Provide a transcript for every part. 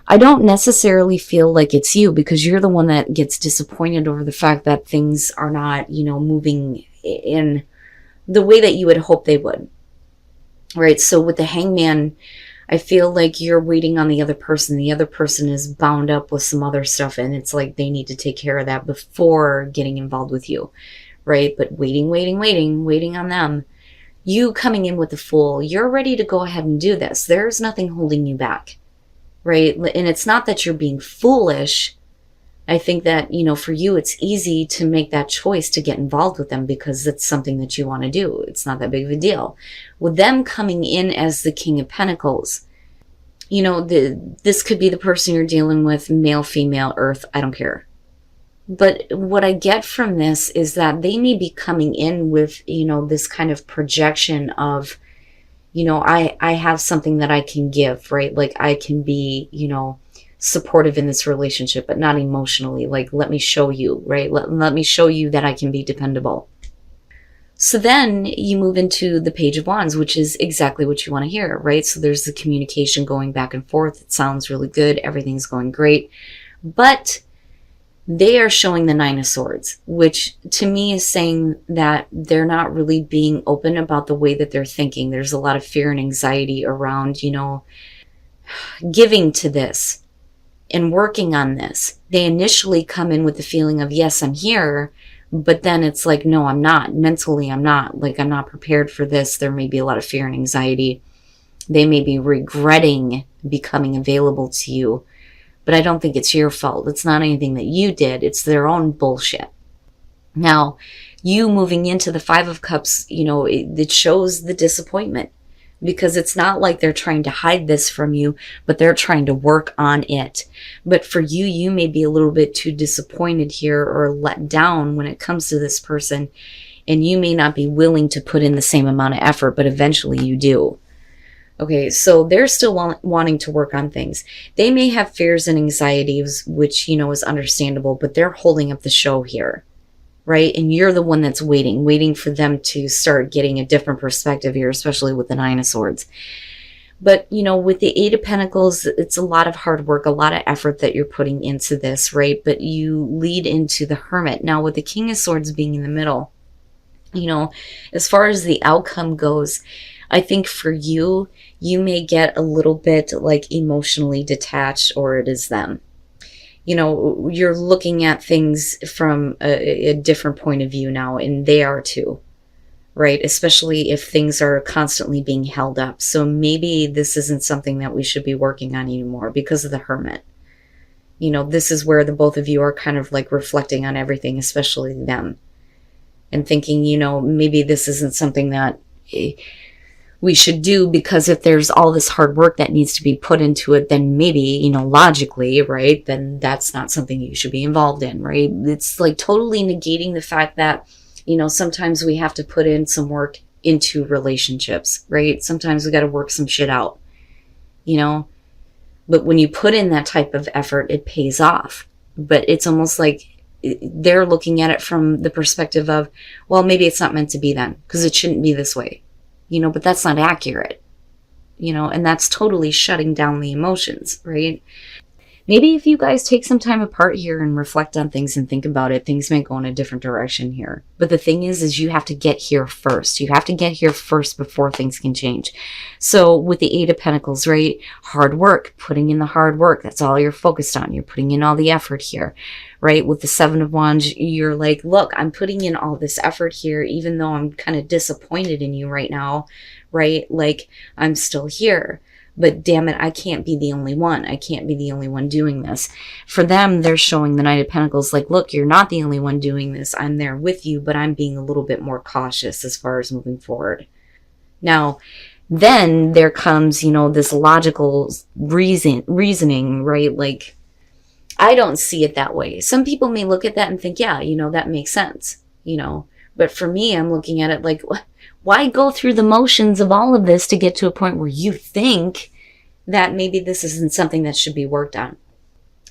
I don't necessarily feel like it's you, because you're the one that gets disappointed over the fact that things are not, moving in the way that you would hope they would. Right? So with the Hangman, I feel like you're waiting on the other person. The other person is bound up with some other stuff, and it's like they need to take care of that before getting involved with you. Right? But waiting on them. You coming in with the Fool, you're ready to go ahead and do this. There's nothing holding you back. Right? And it's not that you're being foolish. I think that, for you, it's easy to make that choice to get involved with them because it's something that you want to do. It's not that big of a deal. With them coming in as the King of Pentacles, this could be the person you're dealing with, male, female, Earth, I don't care. But what I get from this is that they may be coming in with, this kind of projection of, I have something that I can give, right? Like I can be, supportive in this relationship, but not emotionally. Like, let me show you, right? Let me show you that I can be dependable. So then you move into the Page of Wands, which is exactly what you want to hear, right? So there's the communication going back and forth. It sounds really good. Everything's going great. But they are showing the Nine of Swords, which to me is saying that they're not really being open about the way that they're thinking. There's a lot of fear and anxiety around, giving to this and working on this. They initially come in with the feeling of, yes, I'm here, but then it's like, no, I'm not. Mentally, I'm not. Like, I'm not prepared for this. There may be a lot of fear and anxiety. They may be regretting becoming available to you. But I don't think it's your fault. It's not anything that you did. It's their own bullshit. Now, you moving into the Five of Cups, it shows the disappointment. Because it's not like they're trying to hide this from you, but they're trying to work on it. But for you, you may be a little bit too disappointed here or let down when it comes to this person. And you may not be willing to put in the same amount of effort, but eventually you do. Okay, so they're still wanting to work on things. They may have fears and anxieties, which, is understandable, but they're holding up the show here, right? And you're the one that's waiting for them to start getting a different perspective here, especially with the Nine of Swords. But, with the Eight of Pentacles, it's a lot of hard work, a lot of effort that you're putting into this, right? But you lead into the Hermit. Now, with the King of Swords being in the middle, as far as the outcome goes, I think for you, you may get a little bit like emotionally detached, or it is them. You're looking at things from a different point of view now, and they are too, right? Especially if things are constantly being held up. So maybe this isn't something that we should be working on anymore because of the Hermit. This is where the both of you are kind of like reflecting on everything, especially them, and thinking, maybe this isn't something that we should do, because if there's all this hard work that needs to be put into it, then maybe, logically, right, then that's not something you should be involved in, right? It's like totally negating the fact that, sometimes we have to put in some work into relationships, right? Sometimes we got to work some shit out, but when you put in that type of effort, it pays off. But it's almost like they're looking at it from the perspective of, well, maybe it's not meant to be then, because it shouldn't be this way. But that's not accurate, and that's totally shutting down the emotions, right? Maybe if you guys take some time apart here and reflect on things and think about it, things may go in a different direction here. But the thing is you have to get here first. You have to get here first before things can change. So with the Eight of Pentacles, right? Hard work, putting in the hard work. That's all you're focused on. You're putting in all the effort here, right? With the Seven of Wands, you're like, look, I'm putting in all this effort here, even though I'm kind of disappointed in you right now, right? Like, I'm still here. But damn it, I can't be the only one. I can't be the only one doing this. For them, they're showing the Knight of Pentacles like, look, you're not the only one doing this. I'm there with you, but I'm being a little bit more cautious as far as moving forward. Now, then there comes, this logical reasoning, right? Like, I don't see it that way. Some people may look at that and think, yeah, that makes sense, But for me, I'm looking at it like, why go through the motions of all of this to get to a point where you think that maybe this isn't something that should be worked on?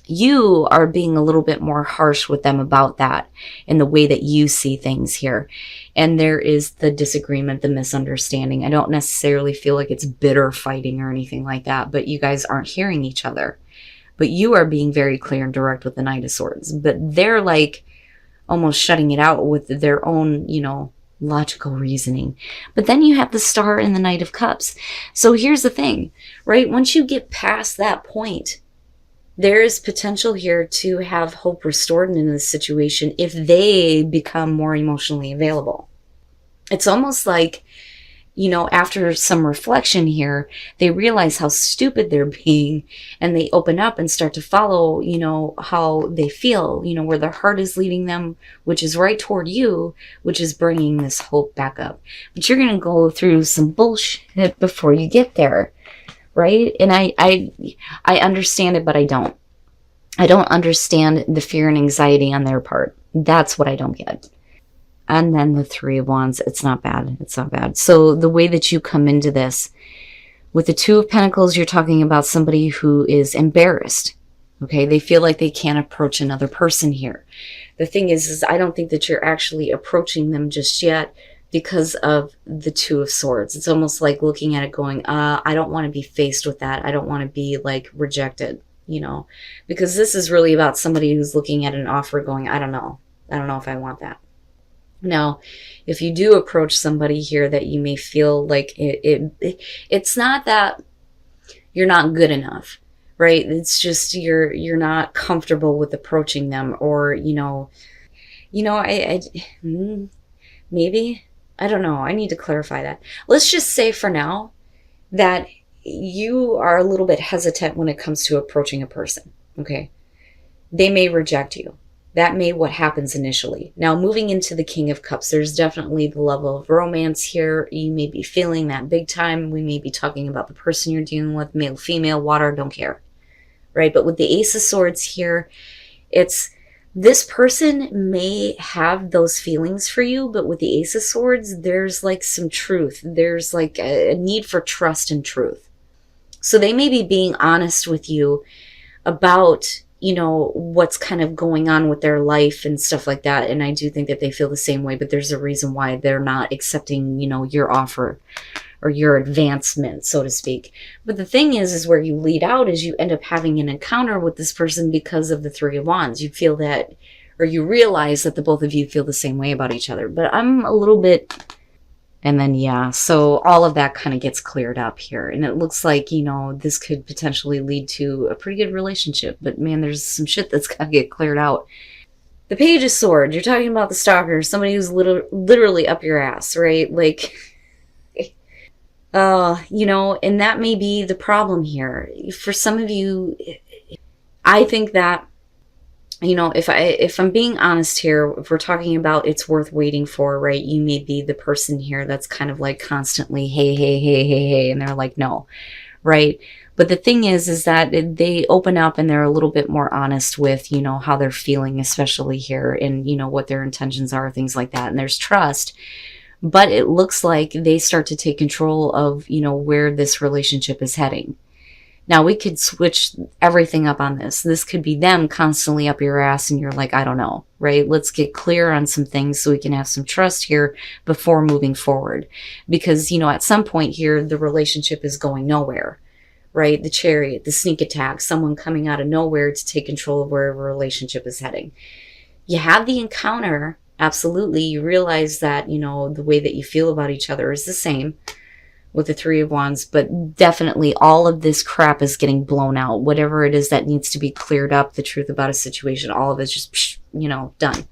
You are being a little bit more harsh with them about that and the way that you see things here. And there is the disagreement, the misunderstanding. I don't necessarily feel like it's bitter fighting or anything like that, but you guys aren't hearing each other. but you are being very clear and direct with the Knight of Swords. But they're like almost shutting it out with their own, logical reasoning. But then you have the Star and the Knight of Cups. So here's the thing, right? Once you get past that point, there is potential here to have hope restored in this situation if they become more emotionally available. It's almost like, after some reflection here, they realize how stupid they're being, and they open up and start to follow, how they feel, where their heart is leading them, which is right toward you, which is bringing this hope back up. But you're going to go through some bullshit before you get there, right? And I understand it, but I don't. I don't understand the fear and anxiety on their part. That's what I don't get. And then the Three of Wands, it's not bad. It's not bad. So the way that you come into this, with the Two of Pentacles, you're talking about somebody who is embarrassed. Okay, they feel like they can't approach another person here. The thing is I don't think that you're actually approaching them just yet because of the Two of Swords. It's almost like looking at it going, I don't want to be faced with that. I don't want to be like rejected, because this is really about somebody who's looking at an offer going, I don't know if I want that. Now, if you do approach somebody here that you may feel like it's not that you're not good enough, right? It's just you're not comfortable with approaching them, or maybe, I don't know. I need to clarify that. Let's just say for now that you are a little bit hesitant when it comes to approaching a person. Okay, they may reject you. That may what happens initially. Now, moving into the King of Cups, there's definitely the level of romance here. You may be feeling that big time. We may be talking about the person you're dealing with, male, female, water, don't care, right? But with the Ace of Swords here, it's this person may have those feelings for you, but with the Ace of Swords, there's like some truth. There's like a need for trust and truth. So they may be being honest with you about what's kind of going on with their life and stuff like that. And I do think that they feel the same way, but there's a reason why they're not accepting, your offer or your advancement, so to speak. But the thing is where you lead out is you end up having an encounter with this person because of the Three of Wands. You feel that, or you realize that the both of you feel the same way about each other. But I'm a little bit... And then, yeah, so all of that kind of gets cleared up here. And it looks like, this could potentially lead to a pretty good relationship. But man, there's some shit that's got to get cleared out. The Page of Swords, you're talking about the stalker, somebody who's literally up your ass, right? Like, and that may be the problem here. For some of you, I think that, if I'm being honest here, if we're talking about it's worth waiting for, right? You may be the person here that's kind of like constantly, hey, and they're like, no, right? But the thing is that they open up and they're a little bit more honest with, how they're feeling, especially here, and, what their intentions are, things like that. And there's trust, but it looks like they start to take control of, where this relationship is heading. Now, we could switch everything up on this. This could be them constantly up your ass and you're like, I don't know, right? Let's get clear on some things so we can have some trust here before moving forward. Because, at some point here, the relationship is going nowhere, right? The Chariot, the sneak attack, someone coming out of nowhere to take control of where a relationship is heading. You have the encounter, absolutely. You realize that, the way that you feel about each other is the same with the Three of Wands, but definitely all of this crap is getting blown out. Whatever it is that needs to be cleared up, the truth about a situation, all of it's just, done,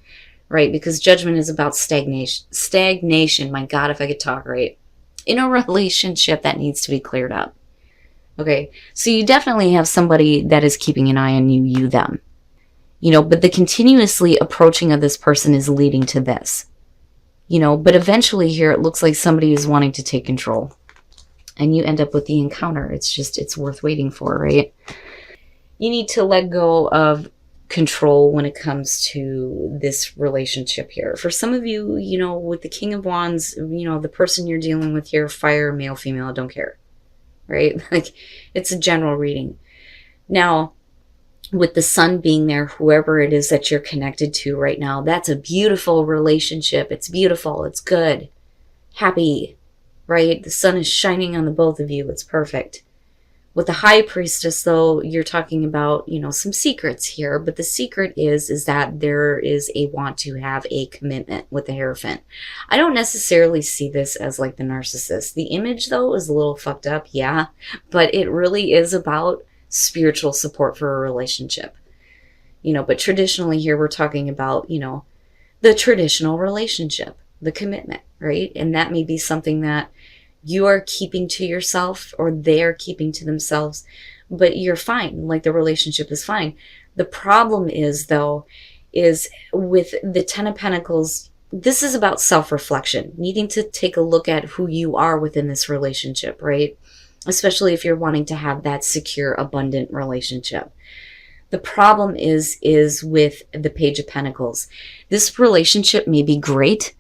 right? Because Judgment is about stagnation. My God, if I could talk right. In a relationship that needs to be cleared up. Okay, so you definitely have somebody that is keeping an eye on you, them. But the continuously approaching of this person is leading to this. But eventually here it looks like somebody is wanting to take control. And you end up with the encounter. It's worth waiting for, right? You need to let go of control when it comes to this relationship here. For some of you, with the King of Wands, the person you're dealing with here, fire, male, female, don't care, right? Like, it's a general reading. Now, with the Sun being there, whoever it is that you're connected to right now, that's a beautiful relationship. It's beautiful. It's good. Happy, right? The sun is shining on the both of you. It's perfect. With the High Priestess, though, you're talking about, some secrets here, but the secret is that there is a want to have a commitment with the Hierophant. I don't necessarily see this as like the narcissist. The image, though, is a little fucked up, yeah, but it really is about spiritual support for a relationship. But traditionally here we're talking about, the traditional relationship, the commitment, right? And that may be something that you are keeping to yourself or they're keeping to themselves, but you're fine. Like the relationship is fine. The problem is, though, is with the Ten of Pentacles, this is about self-reflection, needing to take a look at who you are within this relationship, right? Especially if you're wanting to have that secure, abundant relationship. The problem is with the Page of Pentacles. This relationship may be great,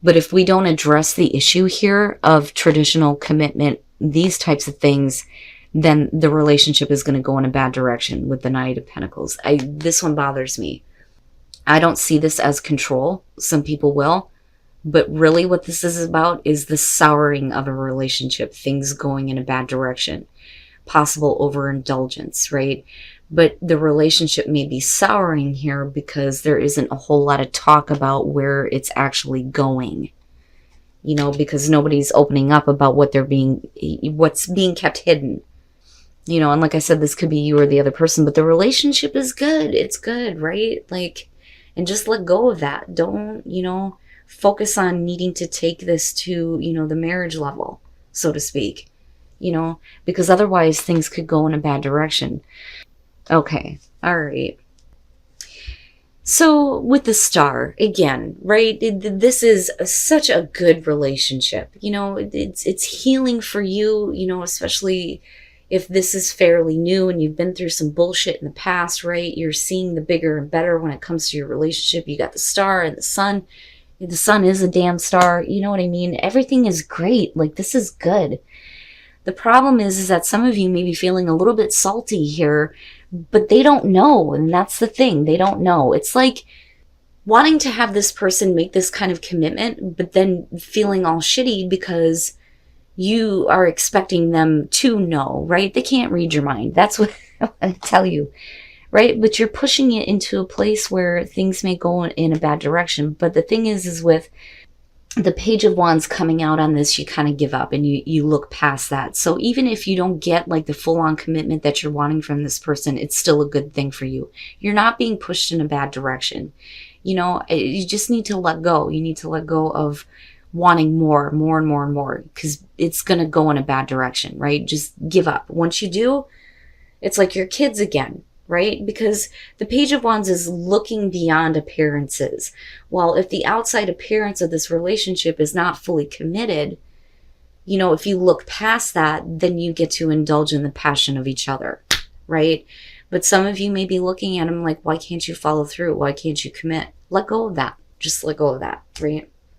but if we don't address the issue here of traditional commitment, these types of things, then the relationship is going to go in a bad direction with the Knight of Pentacles. This one bothers me. I don't see this as control. Some people will. But really what this is about is the souring of a relationship, things going in a bad direction, possible overindulgence, right? But the relationship may be souring here because there isn't a whole lot of talk about where it's actually going. Because nobody's opening up about what's being kept hidden. And like I said, this could be you or the other person, but the relationship is good. It's good, right? And just let go of that. Don't, focus on needing to take this to, the marriage level, so to speak. Because otherwise things could go in a bad direction. Okay, all right. So with the Star, again, right, this is such a good relationship. It's healing for you, especially if this is fairly new and you've been through some bullshit in the past, right? You're seeing the bigger and better when it comes to your relationship. You got the Star and the Sun. The Sun is a damn star. You know what I mean? Everything is great. Like, this is good. The problem is that some of you may be feeling a little bit salty here, but they don't know. And that's the thing. They don't know. It's like wanting to have this person make this kind of commitment, but then feeling all shitty because you are expecting them to know, right? They can't read your mind. That's what I tell you, right? But you're pushing it into a place where things may go in a bad direction. But the thing is with the Page of Wands coming out on this, you kind of give up and you look past that. So even if you don't get like the full-on commitment that you're wanting from this person, it's still a good thing for you. You're not being pushed in a bad direction. You just need to let go. You need to let go of wanting more and more, because it's going to go in a bad direction, right? Just give up. Once you do, it's like your kids again, right? Because the Page of Wands is looking beyond appearances. Well, if the outside appearance of this relationship is not fully committed, if you look past that, then you get to indulge in the passion of each other, right? But some of you may be looking at them like, why can't you follow through? Why can't you commit? Let go of that. Just let go of that, right?